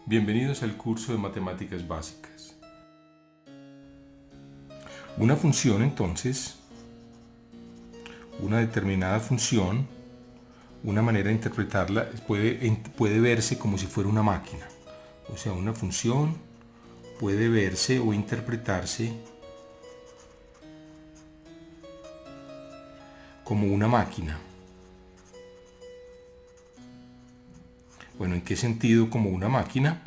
Bienvenidos al curso de Matemáticas Básicas. Una función, entonces, una determinada función, una manera de interpretarla puede verse como si fuera una máquina. O sea, una función puede verse o interpretarse como una máquina. Bueno, ¿en qué sentido como una máquina?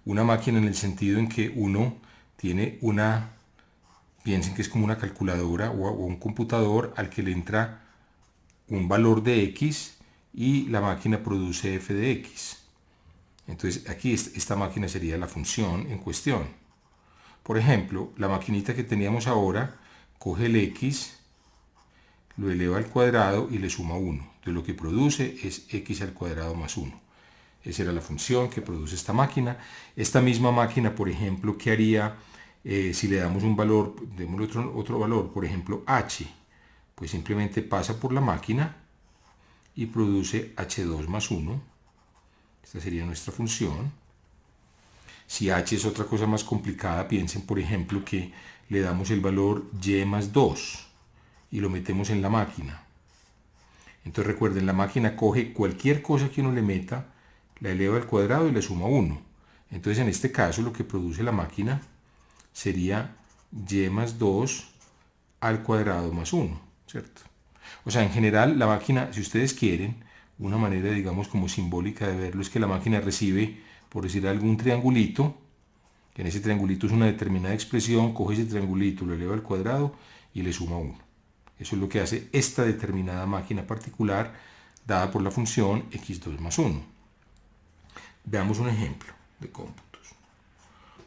Una máquina en el sentido en que uno tiene piensen que es como una calculadora o un computador al que le entra un valor de X y la máquina produce f de X. Entonces aquí esta máquina sería la función en cuestión. Por ejemplo, la maquinita que teníamos ahora coge el X, lo eleva al cuadrado y le suma 1. Entonces lo que produce es X al cuadrado más 1. Esa era la función que produce esta máquina. Esta misma máquina, por ejemplo, ¿qué haría si le damos un valor, démosle otro valor, por ejemplo, h? Pues simplemente pasa por la máquina y produce h2 más 1. Esta sería nuestra función. Si h es otra cosa más complicada, piensen, por ejemplo, que le damos el valor y más 2 y lo metemos en la máquina. Entonces recuerden, la máquina coge cualquier cosa que uno le meta, la eleva al cuadrado y le suma 1. Entonces en este caso lo que produce la máquina sería y más 2 al cuadrado más 1, ¿cierto? O sea, en general la máquina, si ustedes quieren, una manera, digamos, como simbólica de verlo es que la máquina recibe, por decir algún triangulito, que en ese triangulito es una determinada expresión, coge ese triangulito, lo eleva al cuadrado y le suma 1. Eso es lo que hace esta determinada máquina particular dada por la función x2 más 1. Veamos un ejemplo de cómputos.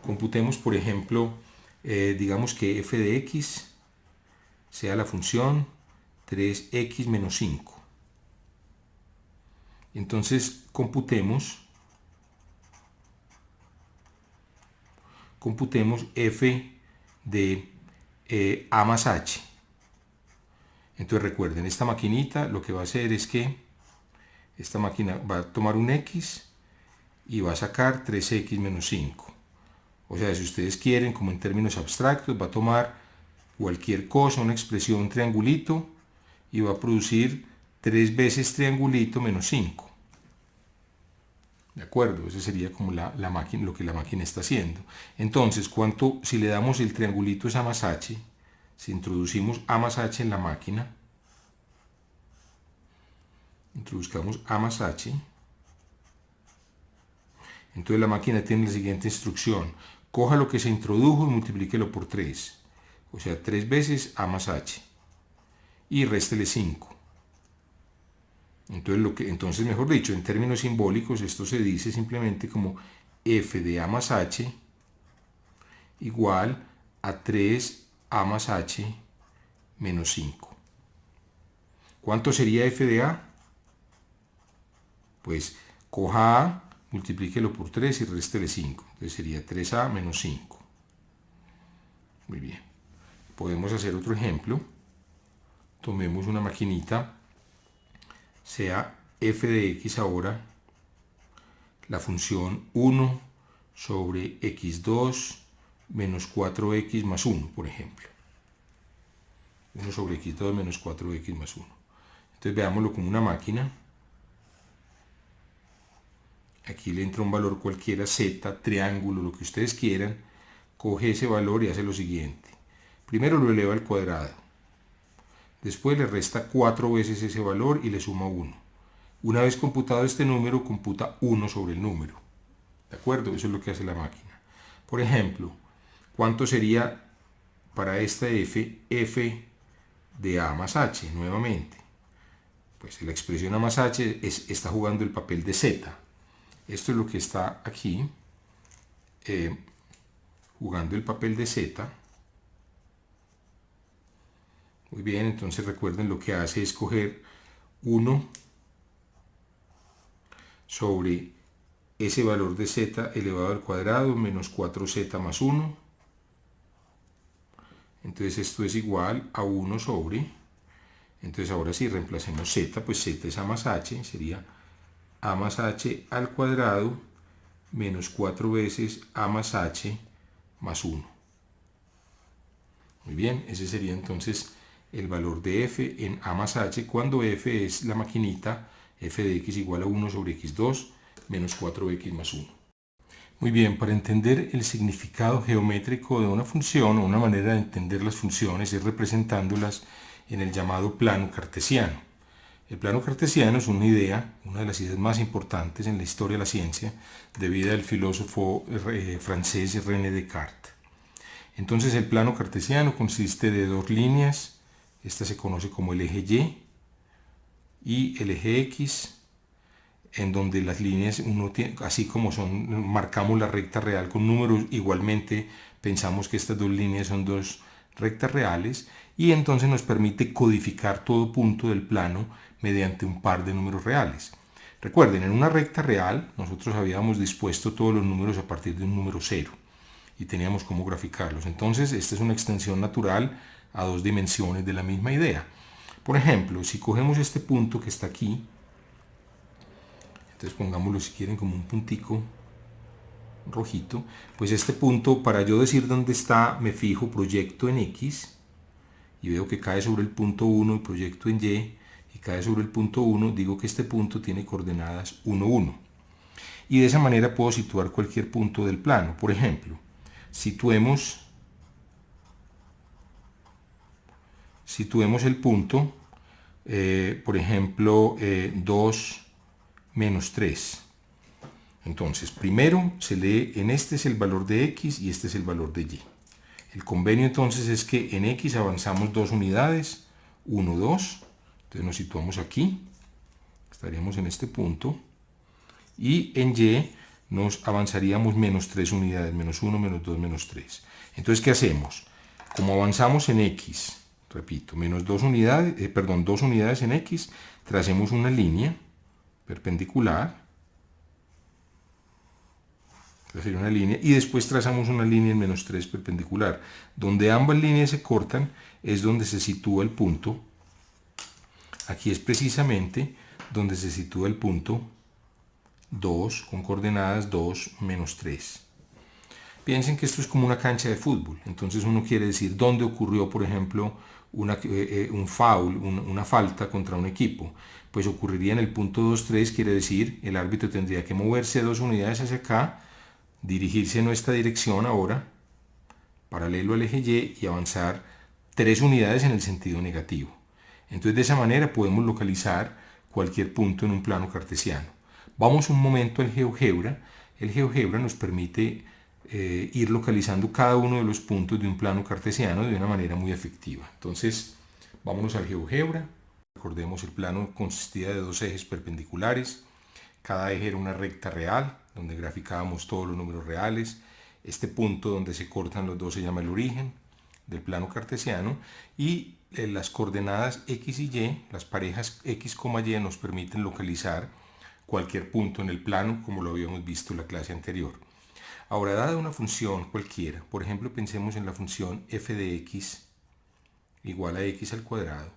Computemos, por ejemplo, digamos que f de x sea la función 3x menos 5. Entonces computemos f de a más h. Entonces recuerden, esta maquinita lo que va a hacer es que esta máquina va a tomar un x y va a sacar 3x menos 5. O sea, si ustedes quieren, como en términos abstractos, va a tomar cualquier cosa, una expresión, un triangulito, y va a producir 3 veces triangulito menos 5. ¿De acuerdo? Eso sería como la máquina, lo que la máquina está haciendo. Entonces, si le damos el triangulito es a más h, si introducimos a más h en la máquina, introduzcamos a más h, entonces la máquina tiene la siguiente instrucción: coja lo que se introdujo y multiplíquelo por 3. O sea, 3 veces a más h. Y réstele 5. Entonces, mejor dicho, en términos simbólicos, esto se dice simplemente como f de a más h igual a 3a más h menos 5. ¿Cuánto sería f de a? Pues coja a, multiplíquelo por 3 y réstele 5. Entonces sería 3a menos 5. Muy bien. Podemos hacer otro ejemplo. Tomemos una maquinita, sea f de x ahora la función 1 sobre x2 menos 4x más 1, por ejemplo. 1 sobre x2 menos 4x más 1. Entonces veámoslo como una máquina. Aquí le entra un valor cualquiera, z, triángulo, lo que ustedes quieran. Coge ese valor y hace lo siguiente. Primero lo eleva al cuadrado. Después le resta 4 veces ese valor y le suma 1. Una vez computado este número, computa 1 sobre el número. ¿De acuerdo? Eso es lo que hace la máquina. Por ejemplo, ¿cuánto sería para esta f de a más h? Nuevamente, pues la expresión a más h está jugando el papel de z. Esto es lo que está aquí, jugando el papel de z. Muy bien, entonces recuerden, lo que hace es coger 1 sobre ese valor de z elevado al cuadrado menos 4z más 1. Entonces esto es igual a 1 sobre, entonces ahora sí reemplacemos z, pues z es a más h, sería a más h al cuadrado menos 4 veces a más h más 1. Muy bien, ese sería entonces el valor de f en a más h cuando f es la maquinita f de x igual a 1 sobre x2 menos 4x más 1. Muy bien, para entender el significado geométrico de una función o una manera de entender las funciones es representándolas en el llamado plano cartesiano. El plano cartesiano es una idea, una de las ideas más importantes en la historia de la ciencia, debida al filósofo francés René Descartes. Entonces el plano cartesiano consiste de dos líneas, esta se conoce como el eje y el eje X, en donde las líneas, uno tiene, así como son, marcamos la recta real con números, igualmente pensamos que estas dos líneas son dos rectas reales y entonces nos permite codificar todo punto del plano mediante un par de números reales. Recuerden, en una recta real nosotros habíamos dispuesto todos los números a partir de un número 0 y teníamos cómo graficarlos. Entonces esta es una extensión natural a dos dimensiones de la misma idea. Por ejemplo, si cogemos este punto que está aquí, entonces pongámoslo si quieren como un puntico rojito, pues este punto, para yo decir dónde está, me fijo, proyecto en X y veo que cae sobre el punto 1 y proyecto en Y y cae sobre el punto 1, digo que este punto tiene coordenadas 1, 1. Y de esa manera puedo situar cualquier punto del plano. Por ejemplo, situemos el punto, por ejemplo, 2, menos 3. Entonces, primero se lee, en este es el valor de x y este es el valor de y. El convenio entonces es que en x avanzamos 2 unidades, 1, 2. Entonces nos situamos aquí, estaríamos en este punto. Y en y nos avanzaríamos menos 3 unidades, menos 1, menos 2, menos 3. Entonces, ¿qué hacemos? Como avanzamos en x, repito, menos 2 unidades, 2 unidades en x, tracemos una línea perpendicular, una línea, y después trazamos una línea en menos 3 perpendicular. Donde ambas líneas se cortan es donde se sitúa el punto. Aquí es precisamente donde se sitúa el punto 2 con coordenadas 2, menos 3. Piensen que esto es como una cancha de fútbol. Entonces uno quiere decir dónde ocurrió, por ejemplo, un foul, una falta contra un equipo. Pues ocurriría en el punto 2, 3, quiere decir el árbitro tendría que moverse 2 unidades hacia acá, dirigirse en nuestra dirección ahora, paralelo al eje Y, y avanzar 3 unidades en el sentido negativo. Entonces de esa manera podemos localizar cualquier punto en un plano cartesiano. Vamos un momento al GeoGebra. El GeoGebra nos permite ir localizando cada uno de los puntos de un plano cartesiano de una manera muy efectiva. Entonces, vámonos al GeoGebra. Recordemos, el plano consistía de dos ejes perpendiculares. Cada eje era una recta real, donde graficábamos todos los números reales. Este punto donde se cortan los dos se llama el origen del plano cartesiano. Y las coordenadas x y y, las parejas x, y, nos permiten localizar cualquier punto en el plano, como lo habíamos visto en la clase anterior. Ahora, dada una función cualquiera, por ejemplo, pensemos en la función f de x igual a x al cuadrado.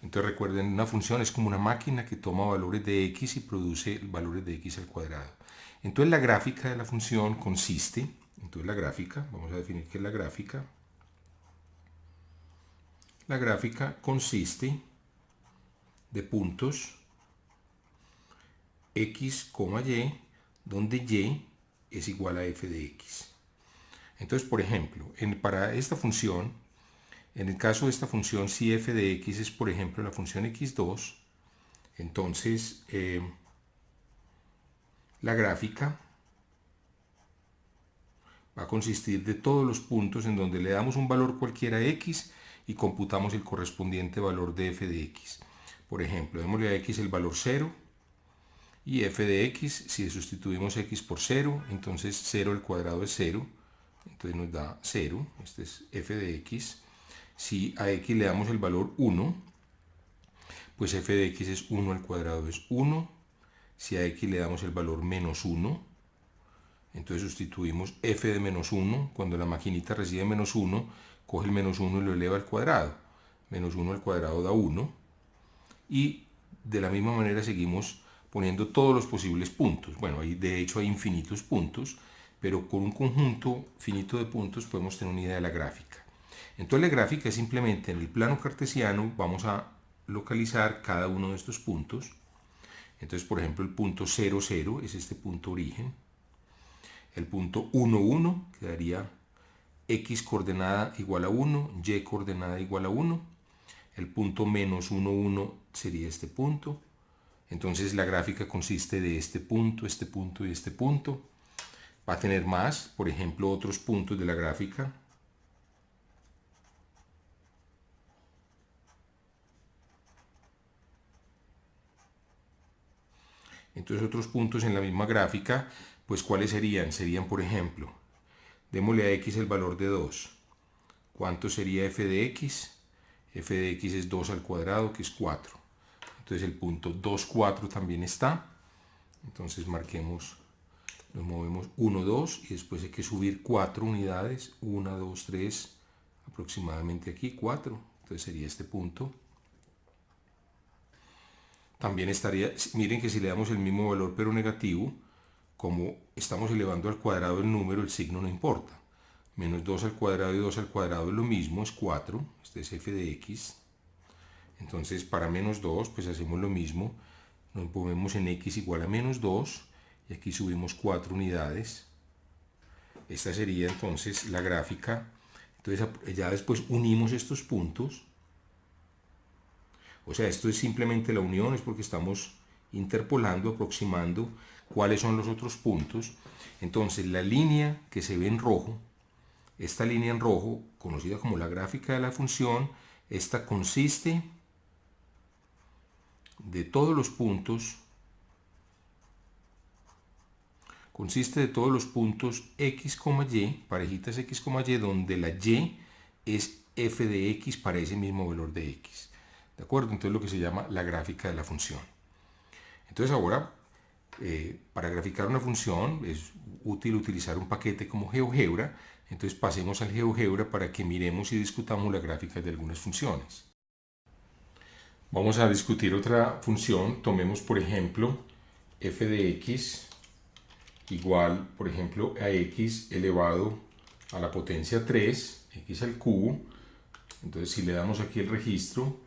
Entonces recuerden, una función es como una máquina que toma valores de x y produce valores de x al cuadrado. Entonces la gráfica de la función consiste, vamos a definir qué es la gráfica. La gráfica consiste de puntos x, y, donde y es igual a f de x. Entonces, por ejemplo, para esta función, en el caso de esta función, si f de x es, por ejemplo, la función x2, entonces la gráfica va a consistir de todos los puntos en donde le damos un valor cualquiera a x y computamos el correspondiente valor de f de x. Por ejemplo, démosle a x el valor 0, y f de x, si sustituimos x por 0, entonces 0 al cuadrado es 0, entonces nos da 0, este es f de x. Si a x le damos el valor 1, pues f de x es 1 al cuadrado es 1. Si a x le damos el valor menos 1, entonces sustituimos f de menos 1, cuando la maquinita recibe menos 1, coge el menos 1 y lo eleva al cuadrado. Menos 1 al cuadrado da 1. Y de la misma manera seguimos poniendo todos los posibles puntos. Bueno, de hecho hay infinitos puntos, pero con un conjunto finito de puntos podemos tener una idea de la gráfica. Entonces la gráfica es simplemente en el plano cartesiano vamos a localizar cada uno de estos puntos. Entonces, por ejemplo, el punto 0, 0 es este punto origen. El punto 1, 1 quedaría x coordenada igual a 1, y coordenada igual a 1. El punto menos 1, 1 sería este punto. Entonces la gráfica consiste de este punto y este punto. Va a tener más, por ejemplo, otros puntos de la gráfica. Entonces otros puntos en la misma gráfica, pues ¿cuáles serían? Serían, por ejemplo, démosle a x el valor de 2. ¿Cuánto sería f de x? F de x es 2 al cuadrado, que es 4. Entonces el punto 2, 4 también está. Entonces marquemos, nos movemos 1, 2 y después hay que subir 4 unidades. 1, 2, 3, aproximadamente aquí 4. Entonces sería este punto. También estaría, miren que si le damos el mismo valor pero negativo, como estamos elevando al cuadrado el número, el signo no importa. Menos 2 al cuadrado y 2 al cuadrado es lo mismo, es 4. Este es f de x. Entonces para menos 2 pues hacemos lo mismo. Nos movemos en x igual a menos 2 y aquí subimos 4 unidades. Esta sería entonces la gráfica. Entonces ya después unimos estos puntos. O sea, esto es simplemente la unión, es porque estamos interpolando, aproximando cuáles son los otros puntos. Entonces la línea que se ve en rojo, esta línea en rojo, conocida como la gráfica de la función, esta consiste de todos los puntos, x, y, parejitas x, y, donde la y es f de x para ese mismo valor de x. ¿De acuerdo? Entonces lo que se llama la gráfica de la función. Entonces ahora, para graficar una función es útil utilizar un paquete como GeoGebra. Entonces pasemos al GeoGebra para que miremos y discutamos la gráfica de algunas funciones. Vamos a discutir otra función. Tomemos por ejemplo f de x igual, por ejemplo, a x elevado a la potencia 3, x al cubo. Entonces si le damos aquí el registro,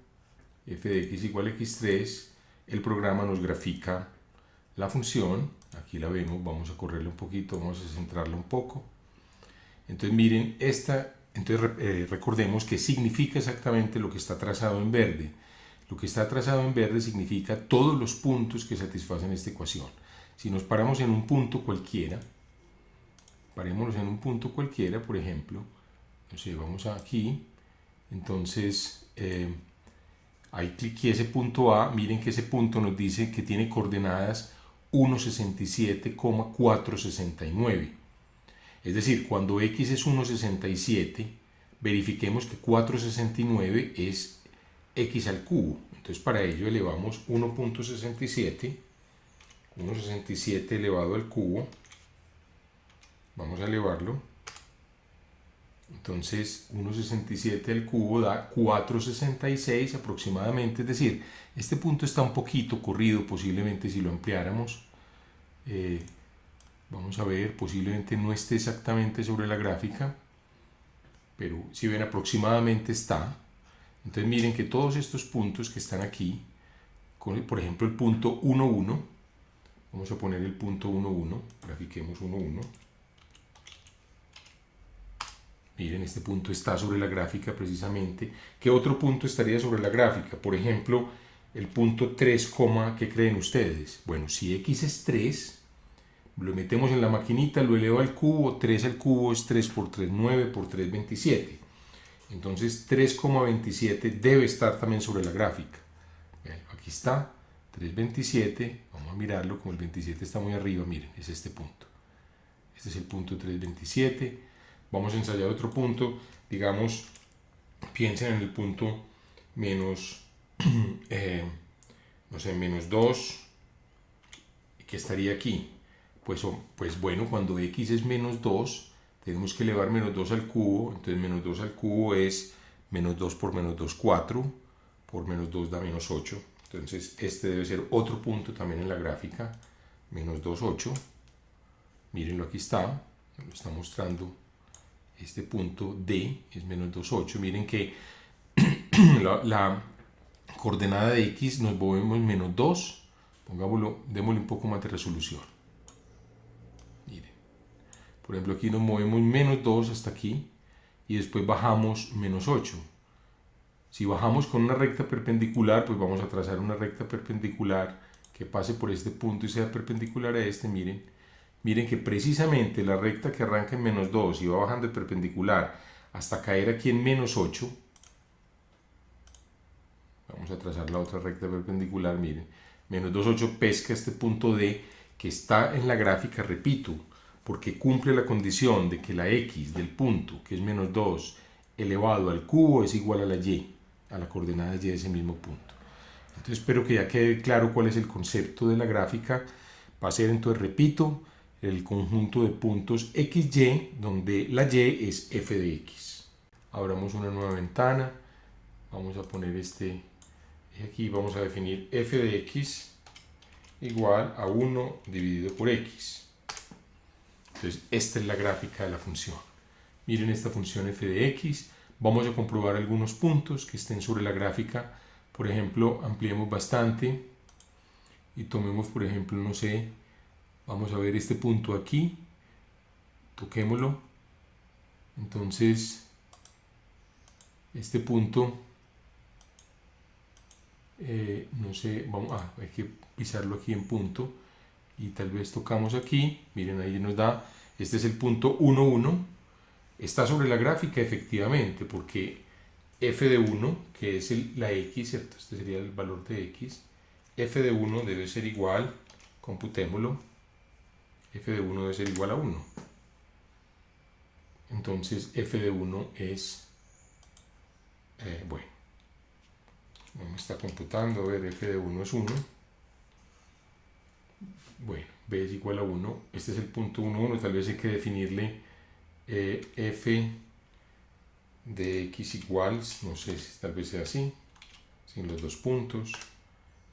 f de x igual a x3, el programa nos grafica la función. Aquí la vemos, vamos a correrle un poquito, vamos a centrarla un poco. Entonces miren, recordemos que significa exactamente lo que está trazado en verde. Lo que está trazado en verde significa todos los puntos que satisfacen esta ecuación. Si nos paramos en un punto cualquiera, parémonos en un punto cualquiera, por ejemplo, no sé, vamos aquí, entonces ahí cliqué ese punto A, miren que ese punto nos dice que tiene coordenadas 1,67,469. Es decir, cuando x es 1,67, verifiquemos que 469 es x al cubo. Entonces para ello elevamos 1,67 elevado al cubo. Vamos a elevarlo. Entonces 1,67 al cubo da 4,66 aproximadamente. Es decir, este punto está un poquito corrido, posiblemente si lo ampliáramos. Vamos a ver, posiblemente no esté exactamente sobre la gráfica, pero si ven aproximadamente está. Entonces miren que todos estos puntos que están aquí, por ejemplo el punto 1, 1, vamos a poner el punto 1, 1, grafiquemos 1, 1. Miren, este punto está sobre la gráfica precisamente. ¿Qué otro punto estaría sobre la gráfica? Por ejemplo, el punto 3, ¿qué creen ustedes? Bueno, si x es 3, lo metemos en la maquinita, lo elevo al cubo, 3 al cubo es 3 por 3, 9 por 3, 27. Entonces 3,27 debe estar también sobre la gráfica. Bien, aquí está, 3,27, vamos a mirarlo, como el 27 está muy arriba, miren, es este punto. Este es el punto 3,27. Vamos a ensayar otro punto, digamos, piensen en el punto menos, no sé, menos 2, que estaría aquí. Pues bueno, cuando x es menos 2, tenemos que elevar menos 2 al cubo. Entonces menos 2 al cubo es menos 2 por menos 2, 4. Por menos 2 da menos 8. Entonces este debe ser otro punto también en la gráfica, menos 2,8. Mírenlo, aquí está, lo está mostrando. Este punto D es menos 2,8. Miren que la coordenada de X nos movemos menos 2. Pongámoslo, démosle un poco más de resolución. Miren. Por ejemplo, aquí nos movemos menos 2 hasta aquí y después bajamos menos 8. Si bajamos con una recta perpendicular, pues vamos a trazar una recta perpendicular que pase por este punto y sea perpendicular a este. Miren que precisamente la recta que arranca en menos 2 y va bajando de perpendicular hasta caer aquí en menos 8. Vamos a trazar la otra recta perpendicular, miren. Menos 2,8 pesca este punto D que está en la gráfica, repito, porque cumple la condición de que la X del punto, que es menos 2, elevado al cubo es igual a la Y, a la coordenada Y de ese mismo punto. Entonces espero que ya quede claro cuál es el concepto de la gráfica. Va a ser, entonces, repito, el conjunto de puntos XY, donde la Y es f de X. Abramos una nueva ventana, vamos a poner aquí, vamos a definir f de X igual a 1 dividido por X. Entonces esta es la gráfica de la función. Miren esta función f de X. Vamos a comprobar algunos puntos que estén sobre la gráfica. Por ejemplo, ampliemos bastante y tomemos, por ejemplo, no sé, vamos a ver este punto aquí, toquémoslo. Entonces este punto, no sé, hay que pisarlo aquí en punto y tal vez tocamos aquí. Miren, ahí nos da, este es el punto 1, 1. Está sobre la gráfica efectivamente porque f de 1, que es la X, ¿cierto? Este sería el valor de X. F de 1 debe ser igual, computémoslo, f de 1 debe ser igual a 1. Entonces f de 1 es, bueno, no me está computando, a ver, f de 1 es 1. Bueno, b es igual a 1. Este es el punto 1, 1. Tal vez hay que definirle f de x igual, no sé si tal vez sea así, sin los dos puntos.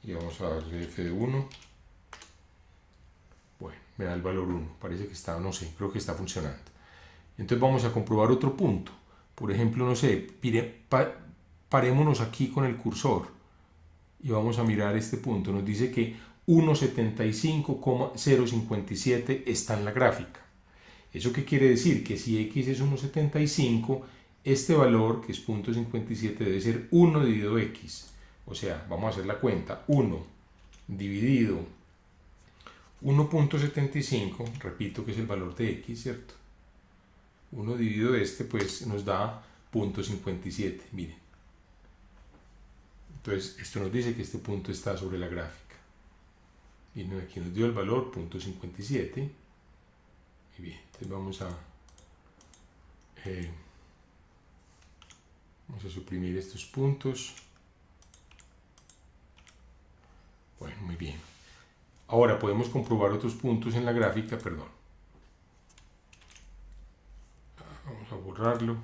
Y vamos a darle f de 1. Bueno, me da el valor 1. Parece que está, no sé, creo que está funcionando. Entonces vamos a comprobar otro punto. Por ejemplo, no sé, parémonos aquí con el cursor y vamos a mirar este punto. Nos dice que 1,75,057 está en la gráfica. ¿Eso qué quiere decir? Que si x es 1,75, este valor, que es 0.57, debe ser 1 dividido x. O sea, vamos a hacer la cuenta. 1 dividido 1.75, repito que es el valor de x, ¿cierto? 1 dividido pues nos da 0.57, miren. Entonces, esto nos dice que este punto está sobre la gráfica. Miren, aquí nos dio el valor 0.57. Muy bien, entonces vamos a suprimir estos puntos. Bueno, muy bien. Ahora podemos comprobar otros puntos en la gráfica, perdón. Vamos a borrarlo.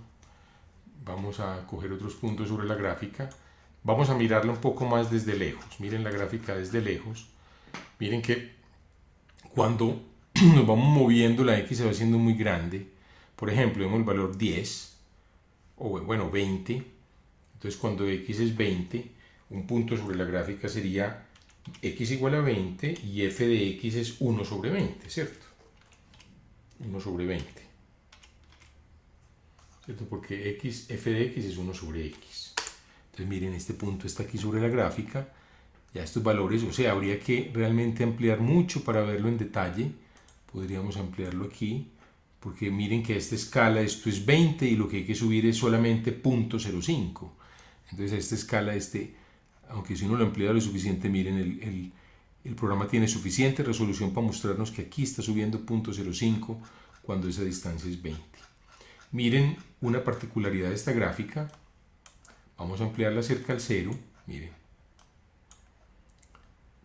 Vamos a coger otros puntos sobre la gráfica. Vamos a mirarla un poco más desde lejos. Miren la gráfica desde lejos. Miren que cuando nos vamos moviendo, la X se va haciendo muy grande. Por ejemplo, vemos el valor 10, o bueno, 20. Entonces, cuando X es 20, un punto sobre la gráfica sería X igual a 20 y f de X es 1 sobre 20, ¿cierto? 1 sobre 20. ¿Cierto? Porque f de X es 1 sobre X. Entonces, miren, este punto está aquí sobre la gráfica. Ya estos valores, o sea, habría que realmente ampliar mucho para verlo en detalle. Podríamos ampliarlo aquí, porque miren que a esta escala esto es 20 y lo que hay que subir es solamente 0.05. Entonces a esta escala, aunque si uno lo amplía lo suficiente, miren, el programa tiene suficiente resolución para mostrarnos que aquí está subiendo 0.05 cuando esa distancia es 20. Miren una particularidad de esta gráfica. Vamos a ampliarla cerca al 0, miren.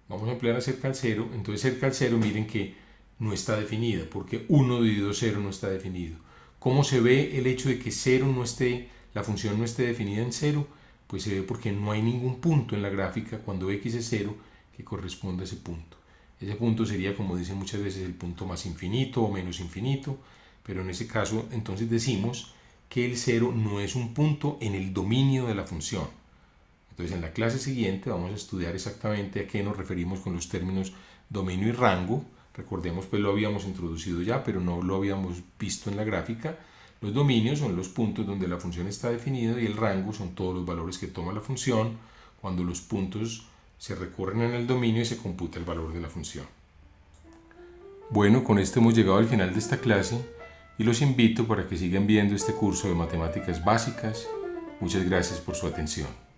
Vamos a ampliarla cerca al 0, entonces cerca al 0 miren que no está definida, porque 1 dividido 0 no está definido. ¿Cómo se ve el hecho de que 0 no esté, la función no esté definida en 0? Pues se ve porque no hay ningún punto en la gráfica cuando x es 0 que corresponda a ese punto. Ese punto sería, como dicen muchas veces, el punto más infinito o menos infinito, pero en ese caso entonces decimos que el 0 no es un punto en el dominio de la función. Entonces en la clase siguiente vamos a estudiar exactamente a qué nos referimos con los términos dominio y rango. Recordemos, pues lo habíamos introducido ya, pero no lo habíamos visto en la gráfica. Los dominios son los puntos donde la función está definida y el rango son todos los valores que toma la función cuando los puntos se recorren en el dominio y se computa el valor de la función. Bueno, con esto hemos llegado al final de esta clase y los invito para que sigan viendo este curso de matemáticas básicas. Muchas gracias por su atención.